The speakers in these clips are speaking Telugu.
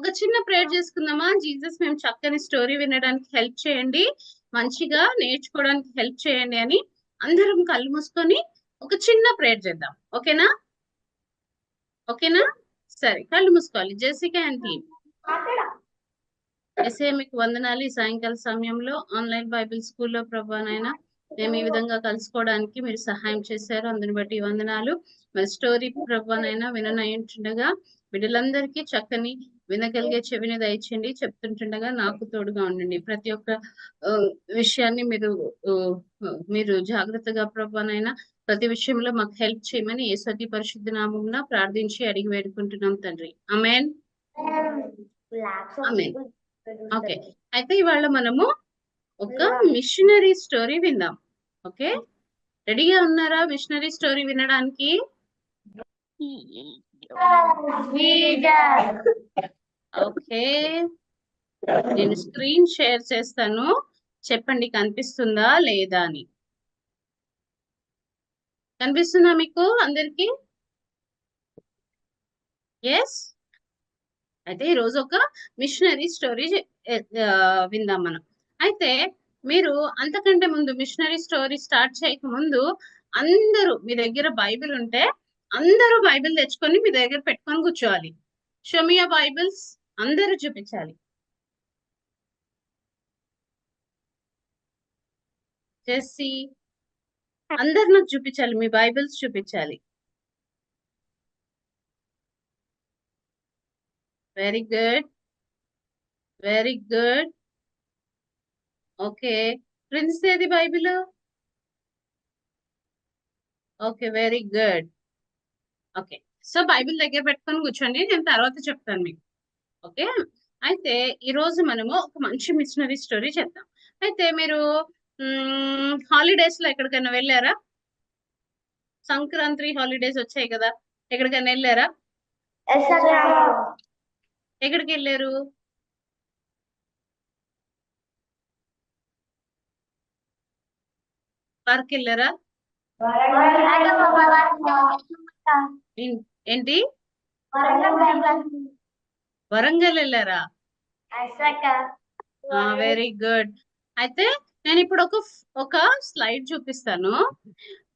ఒక చిన్న ప్రేయర్ చేసుకుందామా? జీసస్ మేము చక్కని స్టోరీ వినడానికి హెల్ప్ చేయండి, మంచిగా నేర్చుకోవడానికి హెల్ప్ చేయండి అని అందరం కళ్ళు మూసుకొని ఒక చిన్న ప్రేయర్ చేద్దాం. ఓకేనా? ఓకేనా? సరే, కళ్ళు మూసుకోవాలి. Jessica and team. ఎస్ఏ మీకు వందనాలు. ఈ సాయంకాల సమయంలో ఆన్లైన్ బైబిల్ స్కూల్లో ప్రభానైనా మేము ఈ విధంగా కలుసుకోవడానికి మీరు సహాయం చేశారు, అందుని బట్టి వందనాలు. మరి స్టోరీ ప్రభానైనా విననయుంటుండగా బిడ్డలందరికీ చక్కని వినగలిగే చెవిని దయచేయండి. చెప్తుంటుండగా నాకు తోడుగా ఉండండి. ప్రతి ఒక్క విషయాన్ని మీరు జాగ్రత్తగా ప్రభానైనా ప్రతి విషయంలో మాకు హెల్ప్ చేయమని యేసతి పరిశుద్ధ నామమున ప్రార్థించి అడిగి వేడుకుంటున్నాం తండ్రి. ఆమేన్. ఆమేన్. ఓకే, అయితే ఇవాళ మనము ఒక మిషనరీ స్టోరీ విందాం. ఓకే, రెడీగా ఉన్నారా మిషనరీ స్టోరీ వినడానికి? ఓకే, నేను స్క్రీన్ షేర్ చేస్తాను, చెప్పండి కనిపిస్తుందా లేదా అని. కనిపిస్తుందా మీకు అందరికి? ఎస్. అయితే ఈరోజు ఒక మిషనరీ స్టోరీ విందాం మనం. అయితే మీరు అంతకంటే ముందు మిషనరీ స్టోరీ స్టార్ట్ చేయక ముందు అందరూ మీ దగ్గర బైబిల్ ఉంటే అందరూ బైబిల్ తెచ్చుకొని మీ దగ్గర పెట్టుకొని కూర్చోవాలి. షోమియా బైబిల్స్ అందరూ చూపించాలి. చేసి అందరు నాకు చూపించాలి, మీ బైబిల్స్ చూపించాలి. Very good, very good. Okay, Prince ఏది Bible? Okay, very good. Okay, so Bible దగ్గర పెట్టుకొని కూర్చోండి, నేను తర్వాత చెప్తాను మీకు. ఓకే, అయితే ఈ రోజు మనము ఒక మంచి మిషనరీ స్టోరీ చెప్తాం. అయితే మీరు హాలిడేస్ లో ఎక్కడికైనా వెళ్ళారా? సంక్రాంతి హాలిడేస్ వచ్చాయి కదా, ఎక్కడికైనా వెళ్ళారా? ఎక్కడికి వెళ్ళారు? పార్క్ వెళ్ళారా? ఏంటి, వరంగల్ వెళ్ళారా? Very good. అయితే నేను ఇప్పుడు ఒక స్లైడ్ చూపిస్తాను.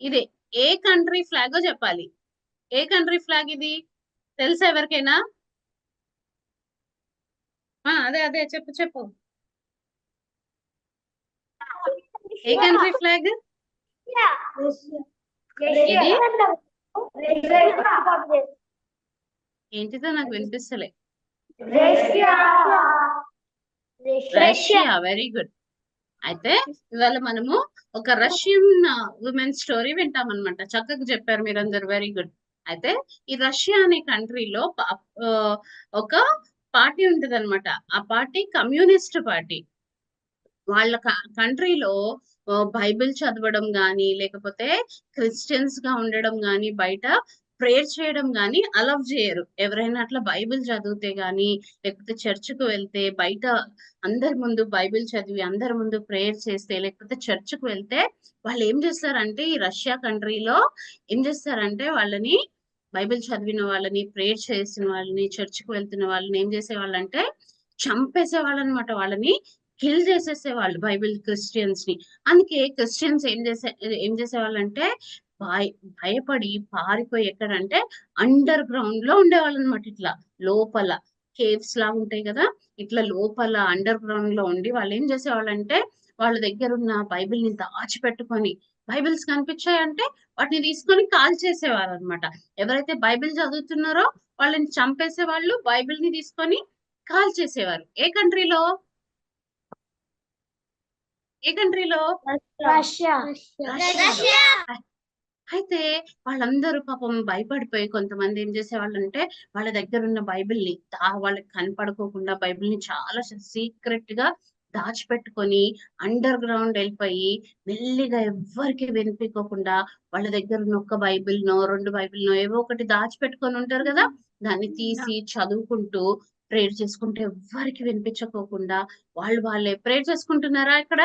ఇది ఏ కంట్రీ ఫ్లాగో చెప్పాలి. ఏ కంట్రీ ఫ్లాగ్ ఇది తెలుసా ఎవరికైనా? అదే అదే చెప్పు చెప్పు. ఏ కంట్రీ ఫ్లాగ్ ఇది? ఏంటిదో నాకు వినిపిస్తలే. రష్యా. Very good. అయితే ఇవాళ మనము ఒక రష్యన్ ఉమెన్ స్టోరీ వింటాం అనమాట. చక్కగా చెప్పారు మీరందరు, వెరీ గుడ్. అయితే ఈ రష్యా అనే కంట్రీలో ఒక పార్టీ ఉంటది అనమాట. ఆ పార్టీ కమ్యూనిస్ట్ పార్టీ. వాళ్ళ కంట్రీలో బైబిల్ చదవడం గాని లేకపోతే క్రిస్టియన్స్ గా ఉండడం గాని బయట ప్రేయర్ చేయడం గాని అలౌ చేయరు. ఎవరైనా అట్లా బైబిల్ చదివితే గాని లేకపోతే చర్చికి వెళ్తే బయట అందరి ముందు బైబిల్ చదివి అందరి ముందు ప్రేయర్ చేస్తే లేకపోతే చర్చికి వెళ్తే వాళ్ళు ఏం చేస్తారంటే ఈ రష్యా కంట్రీలో ఏం చేస్తారంటే వాళ్ళని బైబిల్ చదివిన వాళ్ళని ప్రేయర్ చేసిన వాళ్ళని చర్చికి వెళ్తున్న వాళ్ళని ఏం చేసేవాళ్ళంటే చంపేసే వాళ్ళనమాట. వాళ్ళని కిల్ చేసేసేవాళ్ళు బైబిల్ క్రిస్టియన్స్ ని. అందుకే క్రిస్టియన్స్ ఏం చేసేవాళ్ళంటే భయపడి పారిపోయి ఎక్కడంటే అండర్ గ్రౌండ్ లో ఉండేవాళ్ళు అనమాట. ఇట్లా లోపల కేవ్స్ లా ఉంటాయి కదా, ఇట్లా లోపల అండర్ గ్రౌండ్ లో ఉండి వాళ్ళు ఏం చేసేవాళ్ళంటే వాళ్ళ దగ్గర ఉన్న బైబిల్ ని దాచిపెట్టుకొని బైబిల్స్ కనిపించాయంటే వాటిని తీసుకొని కాల్ చేసేవారు అనమాట. ఎవరైతే బైబిల్ చదువుతున్నారో వాళ్ళని చంపేసే వాళ్ళు, బైబిల్ ని తీసుకొని కాల్ చేసేవారు. ఏ కంట్రీలో? ఏ కంట్రీలో? రష్యా. అయితే వాళ్ళందరూ పాపం భయపడిపోయి కొంతమంది ఏం చేసేవాళ్ళంటే వాళ్ళ దగ్గర ఉన్న బైబిల్ ని వాళ్ళకి కనపడుకోకుండా బైబిల్ ని చాలా సీక్రెట్ గా దాచిపెట్టుకొని అండర్ గ్రౌండ్ వెళ్ళిపోయి మెల్లిగా ఎవ్వరికి వినిపించకుండా వాళ్ళ దగ్గర ఉన్న ఒక్క బైబిల్ నో రెండు బైబిల్ నో ఏవో ఒకటి దాచిపెట్టుకొని ఉంటారు కదా, దాన్ని తీసి చదువుకుంటూ ప్రేయర్ చేసుకుంటే ఎవ్వరికి వినిపించకోకుండా వాళ్ళే ప్రేయర్ చేసుకుంటున్నారా ఇక్కడ?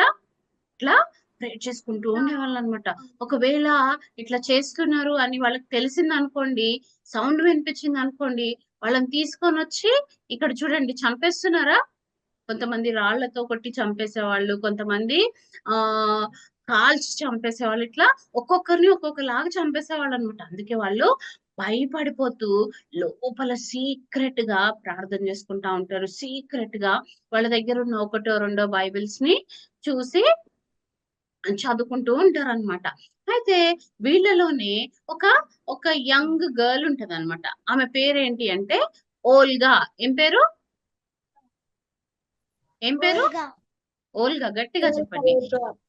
ఇట్లా ప్రేర్ చేసుకుంటూ ఉండేవాళ్ళు అనమాట. ఒకవేళ ఇట్లా చేస్తున్నారు అని వాళ్ళకి తెలిసింది అనుకోండి, సౌండ్ వినిపించింది అనుకోండి, వాళ్ళని తీసుకొని వచ్చి ఇక్కడ చూడండి చంపేస్తున్నారా, కొంతమంది రాళ్లతో కొట్టి చంపేసేవాళ్ళు, కొంతమంది కాల్చి చంపేసేవాళ్ళు. ఇట్లా ఒక్కొక్కరిని ఒక్కొక్కలాగా చంపేసేవాళ్ళు అనమాట. అందుకే వాళ్ళు భయపడిపోతూ లోపల సీక్రెట్ గా ప్రార్థన చేసుకుంటా ఉంటారు. సీక్రెట్ గా వాళ్ళ దగ్గర ఉన్న ఒకటో రెండో బైబిల్స్ ని చూసి చదువుకుంటూ ఉంటారనమాట. అయితే వీళ్ళలోనే ఒక ఒక యంగ్ గర్ల్ ఉంటదన్నమాట. ఆమె పేరేంటి అంటే ఓల్గా. ఏం పేరు? ఏం పేరు? ఓల్గా. గట్టిగా చెప్పండి.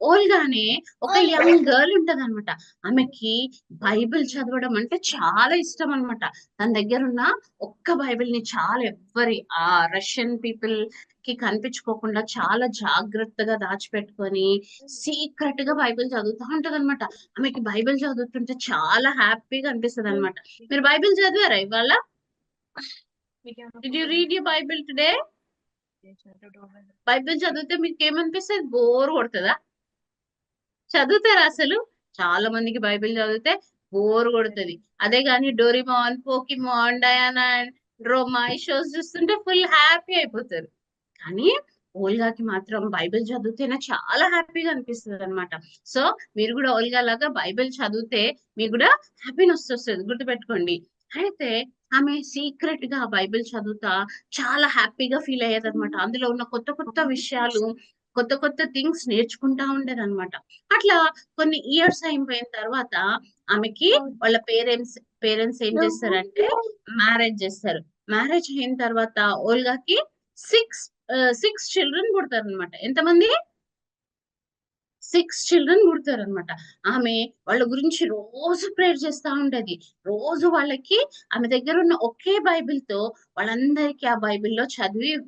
ఓల్గా అనే ఒక యంగ్ గర్ల్ ఉంటదన్నమాట. ఆమెకి బైబిల్ చదవడం అంటే చాలా ఇష్టం అన్నమాట. తన దగ్గర ఉన్న ఒక్క బైబిల్‌ని చాలా ఆ రష్యన్ పీపుల్ కి కనిపించుకోకుండా చాలా జాగ్రత్తగా దాచిపెట్టుకొని సీక్రెట్‌గా బైబిల్ చదువుతా ఉంటదన్నమాట. ఆమెకి బైబిల్ చదువుతుంటే చాలా హ్యాపీగా అనిపిస్తదన్నమాట. మీరు బైబిల్ చదివారా ఇవాళ? Did you read your Bible today? Bible చదివితే మీకేమనిపిస్తది? బోర్ కొడతదా? చదువుతారా అసలు? చాలా మందికి బైబిల్ చదివితే బోర్ కొడుతది. అదే గాని డోరేమోన్, పోకీమాన్, డయానా, రోమా ఈ షోస్ చూస్తుంటే ఫుల్ హ్యాపీ అయిపోతారు. కానీ ఓల్గాకి మాత్రం బైబిల్ చదివితేనే చాలా హ్యాపీగా అనిపిస్తదనమాట. సో, మీరు గూడా ఓల్గా లాగా బైబిల్ చదివితే మీకు గూడా హ్యాపీనెస్ వస్తది. గుర్తుపెట్టుకోండి. అయితే ఆమె సీక్రెట్‌గా బైబిల్ చదువుతా చాలా హ్యాపీగా ఫీల్ అయ్యేదనమాట. అందులో ఉన్న కొత్త కొత్త విషయాలు, కొత్త కొత్త థింగ్స్ నేర్చుకుంటా ఉండేదనమాట. అట్లా కొన్ని ఇయర్స్ అయిపోయిన తర్వాత ఆమెకి వాళ్ళ పేరెంట్స్ ఏం చేస్తారంటే మ్యారేజ్ చేస్తారు. మ్యారేజ్ అయిన తర్వాత ఓల్గాకి 6 చిల్డ్రన్ పుడతారనమాట. ఎంతమంది? 6 చిల్డ్రన్ పుడతారనమాట. ఆమె వాళ్ళ గురించి రోజు ప్రేయర్ చేస్తా ఉండేది. రోజు వాళ్ళకి ఆమె దగ్గరున్న ఒకే బైబిల్‌తో వాళ్ళందరికీ ఆ బైబిల్‌లో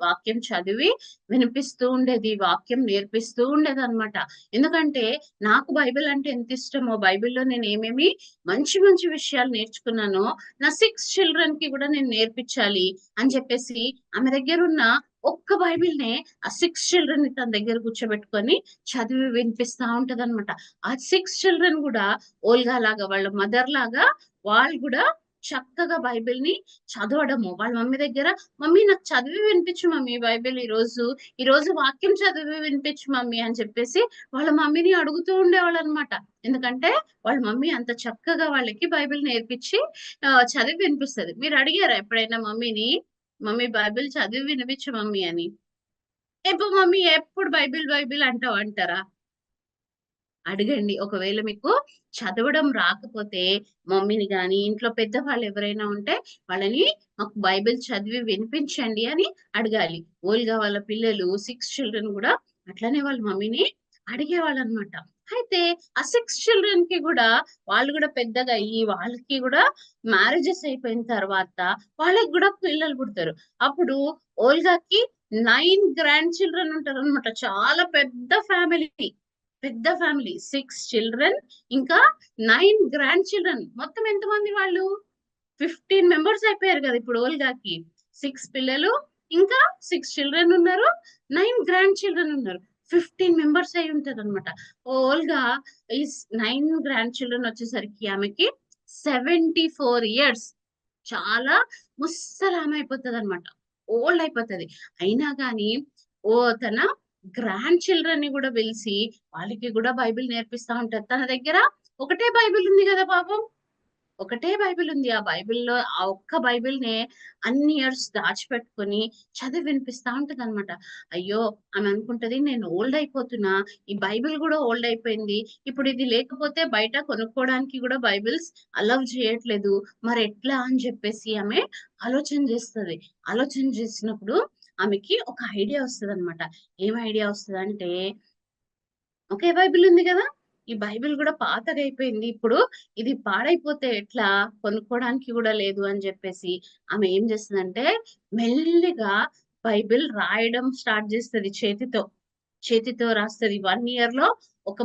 వాక్యం చదివి వినిపిస్తూ ఉండేది. వాక్యం నేర్పిస్తూ ఉండేదనమాట. ఎందుకంటే నాకు బైబిల్ అంటే ఎంత ఇష్టమో, బైబిల్‌లో నేను ఏమేమి మంచి మంచి విషయాలు నేర్చుకున్నానో, నా 6 చిల్డ్రన్‌కి కూడా నేను నేర్పించాలి అని చెప్పేసి ఆమె దగ్గరున్న ఒక్క బైబిల్‌నే ఆ 6 చిల్డ్రన్‌ని తన దగ్గర కూర్చోబెట్టుకొని చదివి వినిపిస్తా ఉంటదనమాట. ఆ 6 చిల్డ్రన్ గూడా ఓల్గా లాగా వాళ్ళ మదర్ లాగా వాళ్ళు గూడా చక్కగా బైబిల్‌ని చదవడము. వాళ్ళ మమ్మీ దగ్గర, "మమ్మీ నాకు చదివి వినిపించు మమ్మీ బైబిల్ ఈరోజు. ఈరోజు వాక్యం చదివి వినిపించు మమ్మీ" అని చెప్పేసి వాళ్ళ మమ్మీని అడుగుతూ ఉండేవాళ్ళనమాట. ఎందుకంటే వాళ్ళ మమ్మీ అంత చక్కగా వాళ్ళకి బైబిల్ నేర్పించి చదివి వినిపిస్తది. మీరు అడిగారా ఎప్పుడైనా మమ్మీని, "మమ్మీ బైబిల్ చదివి వినిపించు మమ్మీ" అని? మమ్మీ ఎప్పుడు బైబిల్ బైబిల్ అంటారా? అడగండి. ఒకవేళ మీకు చదవడం రాకపోతే మమ్మీని గాని, ఇంట్లో పెద్దవాళ్ళు ఎవరైనా ఉంటే వాళ్ళని మాకు బైబిల్ చదివి వినిపించండి అని అడగాలి. ఓల్గా వాళ్ళ పిల్లలు 6 చిల్డ్రన్ గూడా అట్లనే వాళ్ళ మమ్మీని అడిగేవాళ్ళనమాట. అయితే ఆ 6 చిల్డ్రన్‌కి గూడా వాళ్ళు గూడా పెద్దగయ్యి, వాళ్ళకి గూడా మ్యారేజెస్ అయిపోయిన తర్వాత వాళ్ళకి గూడా పిల్లలు పుడతారు. అప్పుడు ఓల్గాకి 9 గ్రాండ్ చిల్డ్రన్ ఉంటారనమాట. చాలా పెద్ద ఫ్యామిలీ. పెద్ద ఫ్యామిలీ. 6 చిల్డ్రన్ ఇంకా 9 గ్రాండ్ చిల్డ్రన్. మొత్తం ఎంతమంది వాళ్ళు? 15 మెంబర్స్ అయిపోయారు గదా! ఇప్పుడు ఓల్గాకి. 6 పిల్లలు, ఇంకా 6 చిల్డ్రన్ ఉన్నారు. 9 గ్రాండ్ చిల్డ్రన్ ఉన్నారు. 15 మెంబర్స్ అయి ఉంటారనమాట. ఓల్గా ఈ 9 గ్రాండ్ చిల్డ్రన్ వచ్చేసరికి ఆమెకి 74 ఇయర్స్. చాలా ముసలామె అయిపోతదనమాట. ఓల్డ్ అయిపోతది. అయినా గాని తన గ్రాండ్ చిల్డ్రన్‌ని గూడా పిలిసి వాళ్ళకి గూడా బైబిల్ నేర్పిస్తా ఉంటది. తన దగ్గర ఒకటే బైబిల్ ఉంది గదా పాపం! ఒకటే బైబిల్ ఉంది. ఆ బైబిల్‌లో ఆ ఒక్క బైబిల్‌నే అన్ని ఇయర్స్ దాచిపెట్టుకొని చదివి వినిపిస్తా ఉంటదనమాట. అయ్యో! ఆమె అనుకుంటది నేను ఓల్డ్ అయిపోతున్నా. ఈ బైబిల్ గూడా ఓల్డ్ అయిపోయింది. ఇప్పుడు ఇది లేకపోతే బయట కొనుక్కోవడానికి గూడా బైబిల్స్ అలౌ చేయట్లేదు. మరెట్లా అని చెప్పేసి ఆమె ఆలోచన చేస్తది. ఆలోచన చేసినప్పుడు ఆమెకి ఒక ఐడియా వస్తదనమాట. ఏం ఐడియా వస్తదంటే, ఒకే బైబిల్ ఉంది గదా! ఈ బైబిల్ గూడా పాతగయిపోయింది. ఇప్పుడు ఇది పాడైపోతే ఎట్లా? కొనుక్కోవడానికి గూడా లేదు అని జెప్పేసి ఆమె ఏం జేస్తదంటే, మెల్లిగా బైబిల్ రాయడం స్టార్ట్ జేస్తది చేతితో. చేతితో రాస్తది. 1 ఇయర్‌లో ఒక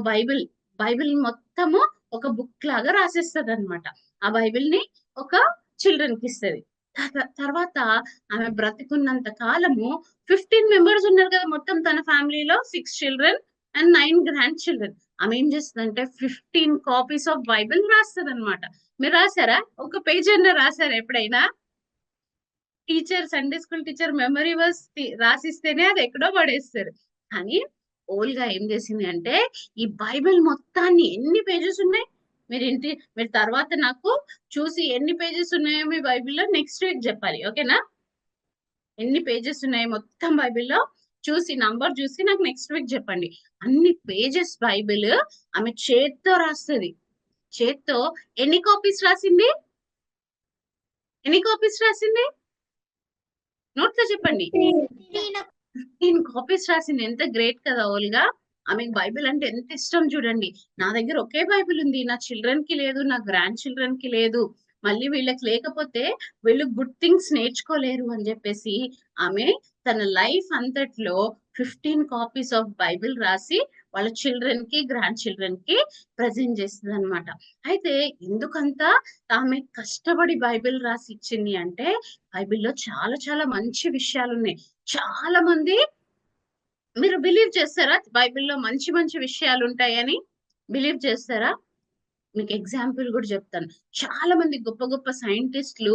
బైబిల్ మొత్తము ఒక బుక్ లాగా రాసేస్తదనమాట. ఆ బైబిల్‌ని ఒక చిల్డ్రన్‌కిస్తది. తర్వాత ఆమె బ్రతికున్నంత కాలము 15 మెంబర్స్ ఉన్నారు కదా! మొత్తం తన ఫ్యామిలీలో 6 చిల్డ్రన్ అండ్ 9 గ్రాండ్ చిల్డ్రన్. ఆమె ఏం చేస్తుందంటే 15 కాపీస్ ఆఫ్ బైబిల్ రాస్తుంది అనమాట. మీరు రాసారా? ఒక పేజ్ అన్న రాసారా ఎప్పుడైనా? Teacher, Sunday school teacher memory verse రాసిస్తేనే అది ఎక్కడో పడేస్తారు. కానీ ఓల్గా ఏం చేసింది అంటే ఈ బైబిల్ మొత్తాన్ని, ఎన్ని పేజెస్ ఉన్నాయి మీరు తర్వాత నాకు చూసి ఎన్ని పేజెస్ ఉన్నాయో మీ బైబిల్లో నెక్స్ట్ వీక్ చెప్పాలి. ఓకేనా? ఎన్ని పేజెస్ ఉన్నాయో మొత్తం బైబిల్లో చూసి నంబర్ చూసి నాకు నెక్స్ట్ వీక్ చెప్పండి. అన్ని పేజెస్ బైబిల్ ఆమె చేత్తో రాస్తుంది. చేత్తో ఎన్ని కాపీస్ రాసింది? ఎన్ని కాపీస్ రాసింది? నోట్తో చెప్పండి. 15 కాపీస్ రాసింది. ఎంత గ్రేట్ కదా ఓల్గా. ఆమెకు బైబిల్ అంటే ఎంత ఇష్టం చూడండి. నా దగ్గర ఒకే బైబిల్ ఉంది, నా చిల్డ్రన్ కి లేదు, నా గ్రాండ్ చిల్డ్రన్ కి లేదు, మళ్ళీ వీళ్ళకి లేకపోతే వీళ్ళు గుడ్ థింగ్స్ నేర్చుకోలేరు అని చెప్పేసి ఆమె తన లైఫ్ అంతట్లో 15 కాపీస్ ఆఫ్ బైబిల్ రాసి వాళ్ళ చిల్డ్రన్ కి, గ్రాండ్ చిల్డ్రన్ కి ప్రజెంట్ చేస్తుంది అనమాట. అయితే ఎందుకంతా ఆమె కష్టపడి బైబిల్ రాసి ఇచ్చింది అంటే బైబిల్లో చాలా చాలా మంచి విషయాలు ఉన్నాయి. చాలా మంది, మీరు బిలీవ్ చేస్తారా బైబిల్లో మంచి మంచి విషయాలు ఉంటాయని? బిలీవ్ చేస్తారా? మీకు ఎగ్జాంపుల్ కూడా చెప్తాను. చాలా మంది గొప్ప గొప్ప సైంటిస్టులు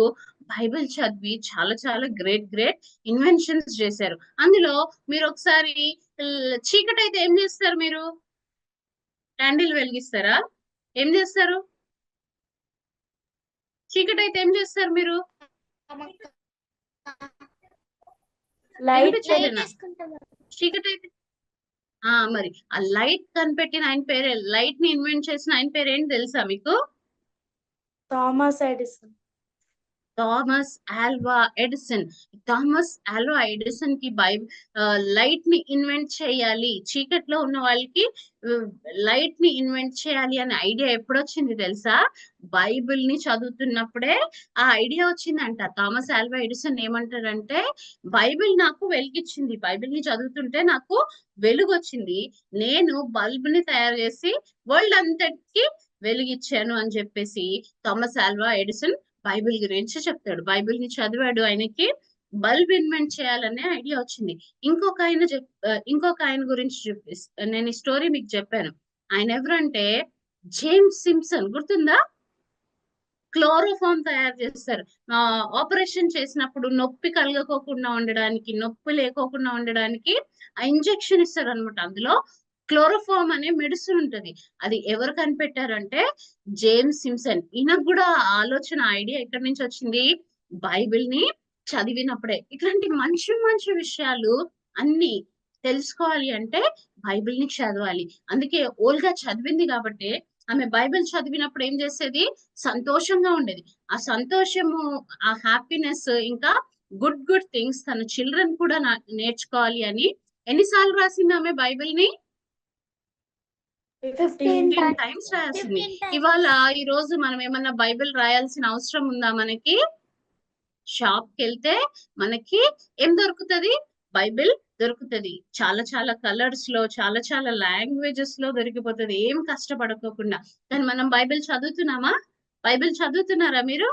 బైబిల్ చదివి చాలా చాలా గ్రేట్ గ్రేట్ ఇన్వెన్షన్స్ చేశారు. అందులో మీరు ఒకసారి చీకటి అయితే ఏం చేస్తారు? మీరు క్యాండిల్ వెలిగిస్తారా? ఏం చేస్తారు? చీకటి అయితే ఏం చేస్తారు మీరు? చీకటి అయితే మరి ఆ లైట్ కనిపెట్టిన ఆయన పేరే, లైట్ ని ఇన్వెంట్ చేసిన ఆయన పేరు ఏంటి తెలుసా మీకు? Thomas Edison. Thomas Alva Edison. Thomas Alva Edison కి లైట్ ని ఇన్వెంట్ చేయాలి, చీకట్లో ఉన్న వాళ్ళకి లైట్ ని ఇన్వెంట్ చేయాలి అనే ఐడియా ఎప్పుడు వచ్చింది తెలుసా? బైబిల్ ని చదువుతున్నప్పుడే ఆ ఐడియా వచ్చిందంట. థామస్ ఆల్వా ఎడిసన్ ఏమంటాడంటే, బైబిల్ నాకు వెలిగిచ్చింది, బైబిల్ ని చదువుతుంటే నాకు వెలుగు వచ్చింది, నేను బల్బ్ ని తయారు చేసి వరల్డ్ అంతటికి వెలిగిచ్చాను అని చెప్పేసి థామస్ ఆల్వా ఎడిసన్ బైబిల్ గురించి చెప్తాడు. బైబిల్ ని చదివాడు, ఆయనకి బల్బ్ ఇన్వెంట్ చేయాలనే ఐడియా వచ్చింది. ఇంకొక ఆయన గురించి నేను ఈ స్టోరీ మీకు చెప్పాను. ఆయన ఎవరంటే జేమ్స్ సింప్సన్. గుర్తుందా? క్లోరోఫామ్ తయారు చేస్తారు. ఆపరేషన్ చేసినప్పుడు నొప్పి కలగకోకుండా ఉండడానికి, నొప్పి లేకోకుండా ఉండడానికి ఆ ఇంజెక్షన్ ఇస్తారు అనమాట. అందులో క్లోరోఫామ్ అనే మెడిసిన్ ఉంటది. అది ఎవరు కనిపెట్టారంటే జేమ్స్ సింప్సన్. ఈయనకు కూడా ఆలోచన, ఐడియా ఎక్కడి నుంచి వచ్చింది? బైబిల్ ని చదివినప్పుడే. ఇట్లాంటి మంచి మంచి విషయాలు అన్ని తెలుసుకోవాలి అంటే బైబిల్ ని చదవాలి. అందుకే ఓల్గా చదివింది కాబట్టి ఆమె బైబిల్ చదివినప్పుడు ఏం చేసేది? సంతోషంగా ఉండేది. ఆ సంతోషము, ఆ హ్యాపీనెస్, ఇంకా గుడ్ గుడ్ థింగ్స్ తన చిల్డ్రన్ కూడా నేర్చుకోవాలి అని ఎన్నిసార్లు రాసింది ఆమె బైబిల్ ని? 15 టైమ్స్ రాసింది. ఇవాళ ఈ రోజు మనం ఏమన్నా బైబిల్ రాయాల్సిన అవసరం ఉందా మనకి? షాప్ కి వెళ్తే మనకి ఏం దొరుకుతుంది? బైబిల్ దొరుకుతుంది. చాలా చాలా కలర్స్ లో, చాలా చాలా లాంగ్వేజెస్ లో దొరికిపోతుంది, ఏం కష్టపడుకోకుండా. కానీ మనం బైబిల్ చదువుతున్నామా? బైబిల్ చదువుతున్నారా మీరు?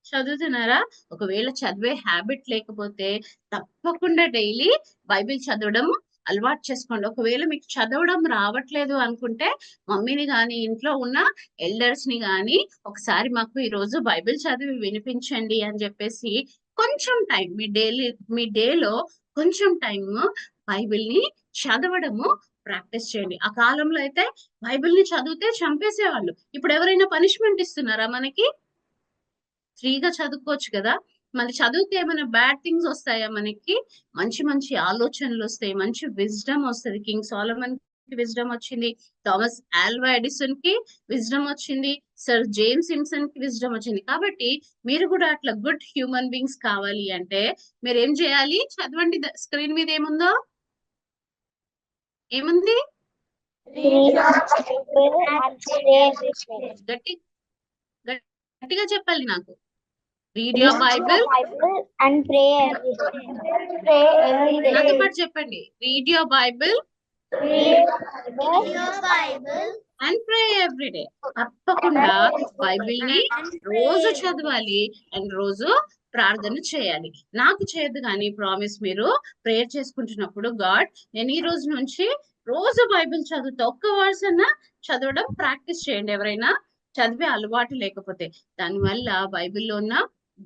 చదువుతున్నారా? ఒకవేళ చదివే హ్యాబిట్ లేకపోతే తప్పకుండా డైలీ బైబిల్ చదవడం అలవాటు చేసుకోండి. ఒకవేళ మీకు చదవడం రావట్లేదు అనుకుంటే మమ్మీని కానీ, ఇంట్లో ఉన్న ఎల్డర్స్ ని కానీ ఒకసారి మాకు ఈ రోజు బైబిల్ చదివి వినిపించండి అని చెప్పేసి కొంచెం టైం మీ డేలో కొంచెం టైం బైబిల్ ని చదవడము ప్రాక్టీస్ చేయండి. ఆ కాలంలో అయితే బైబిల్ ని చదివితే చంపేసేవాళ్ళు. ఇప్పుడు ఎవరైనా పనిష్మెంట్ ఇస్తున్నారా మనకి? ఫ్రీగా చదువుకోవచ్చు కదా. మళ్ళీ చదివితే ఏమైనా బ్యాడ్ థింగ్స్ వస్తాయా మనకి? మంచి మంచి ఆలోచనలు వస్తాయి, మంచి విజ్డమ్ వస్తుంది. కింగ్ సోలమన్ కి విజ్డమ్ వచ్చింది, థామస్ ఆల్వా ఎడిసన్ కి విజ్డమ్ వచ్చింది, సర్ జేమ్స్ సింప్సన్ కి విజ్డమ్ వచ్చింది. కాబట్టి మీరు కూడా అట్లా గుడ్ హ్యూమన్ బీయింగ్స్ కావాలి అంటే మీరు ఏం చేయాలి? చదవండి. స్క్రీన్ మీద ఏముందో? ఏముంది? గట్టిగా చెప్పాలి నాకు. Read your Bible and pray every day. నాతో పాటు చెప్పండి. Read your Bible and pray every day. తప్పకుండా బైబిల్ ని రోజు చదవాలి అండ్ రోజు ప్రార్థన చేయాలి. నాకు చేయదు కానీ ప్రామిస్, మీరు ప్రేయర్ చేసుకుంటున్నప్పుడు, గాడ్ నేను ఈ రోజు నుంచి రోజు బైబిల్ చదివితే ఒక్క వర్డ్స్ అన్నా చదవడం ప్రాక్టీస్ చేయండి. ఎవరైనా చదివే అలవాటు లేకపోతే, దానివల్ల బైబిల్లో ఉన్న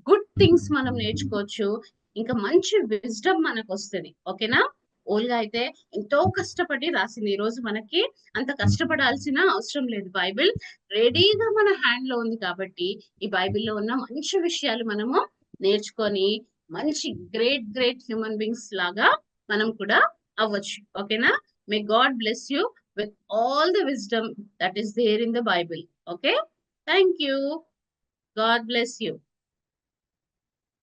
గుడ్ థింగ్స్ మనం నేర్చుకోవచ్చు. ఇంకా మంచి విజ్డమ్ మనకు వస్తుంది. ఓకేనా? ఓల్గా అయితే ఎంతో కష్టపడి రాసింది. ఈ రోజు మనకి అంత కష్టపడాల్సిన అవసరం లేదు. బైబిల్ రెడీగా మన హ్యాండ్ లో ఉంది కాబట్టి ఈ బైబిల్లో ఉన్న మంచి విషయాలు మనము నేర్చుకొని మంచి గ్రేట్ హ్యూమన్ బీయింగ్స్ లాగా మనం కూడా అవ్వచ్చు. ఓకేనా? May God bless you with all the wisdom that is there in the Bible. Okay? Thank you. God bless you.